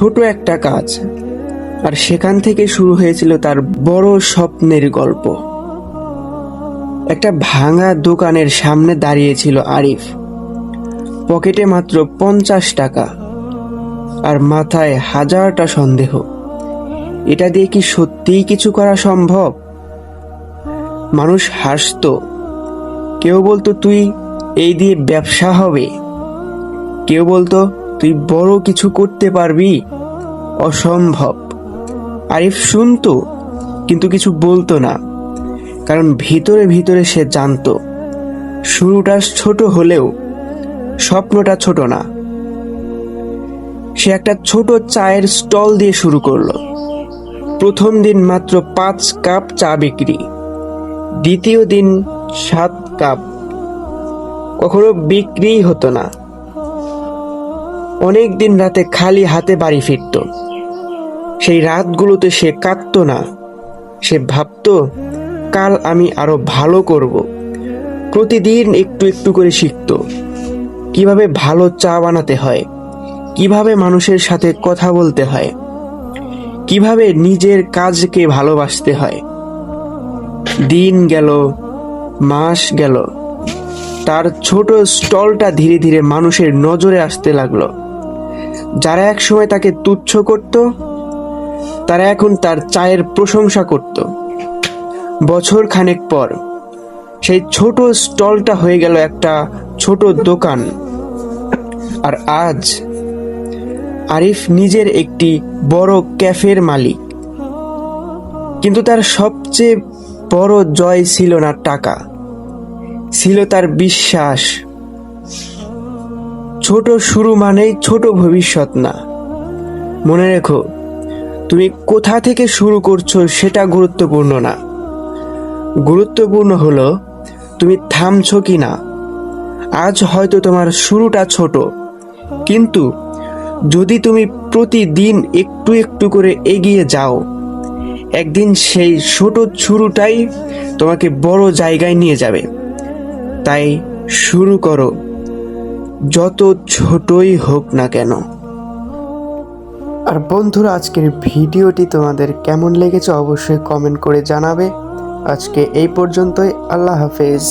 ছোট একটা কাজ, আর সেখান থেকে শুরু হয়েছিল তার বড় স্বপ্নের গল্প। একটা ভাঙা দোকানের সামনে দাঁড়িয়েছিল আরিফ। পকেটে মাত্র 50 টাকা, আর মাথায় হাজারটা সন্দেহ। এটা দিয়ে কি সত্যিই কিছু করা সম্ভব? মানুষ হাসতো, কেউ বলতো তুই এই দিয়ে ব্যবসা হবে, কেউ বলতো তুই বড় কিছু করতে পারবি। অসম্ভব। আরিফ শুনতো, কিন্তু কিছু বলতো না, কারণ ভিতরে ভিতরে সে জানতো শুরুটা ছোট হলেও স্বপ্নটা ছোট না। সে একটা ছোট চায়ের স্টল দিয়ে শুরু করলো। প্রথম দিন মাত্র 5 কাপ চা বিক্রি, দ্বিতীয় দিন 7 কাপ, কখনো বিক্রি হতো না। অনেক দিন রাতে খালি হাতে বাড়ি ফিরত। সেই রাতগুলোতে সে কাঁদতো না, সে ভাবতো কাল আমি আরো ভালো করব। প্রতিদিন একটু একটু করে শিখতো কিভাবে ভালো চা বানাতে হয়, কিভাবে মানুষের সাথে কথা বলতে হয়, কিভাবে নিজের কাজকে ভালোবাসতে হয়। দিন গেল, মাস গেল, তার ছোট স্টলটা ধীরে ধীরে মানুষের নজরে আসতে লাগলো। যারা এক সময় তাকে তুচ্ছ করত, তারা এখন তার চায়ের প্রশংসা করত। বছর খানেক পর সেই ছোট স্টলটা হয়ে গেল একটা ছোট দোকান। আর আজ আরিফ নিজের একটি বড় ক্যাফের মালিক। কিন্তু তার সবচেয়ে বড় জয় ছিল না টাকা, ছিল তার বিশ্বাস। ছোট শুরু মানেই ছোট ভবিষ্যৎ না। মনে রেখো, তুমি কোথা থেকে শুরু করছো সেটা গুরুত্বপূর্ণ না। গুরুত্বপূর্ণ হলো তুমি থামছো কি না। আজ হয়তো তোমার শুরুটা ছোট, কিন্তু যদি তুমি প্রতিদিন একটু একটু করে এগিয়ে যাও, একদিন সেই ছোট শুরুটাই তোমাকে বড় জায়গায় নিয়ে যাবে। তাই শুরু করো, যত ছোটই হোক না কেন। আর বন্ধুরা, আজকের ভিডিওটি তোমাদের কেমন লেগেছে অবশ্যই কমেন্ট করে জানাবে। আজকে এই পর্যন্তই। আল্লাহ হাফেজ।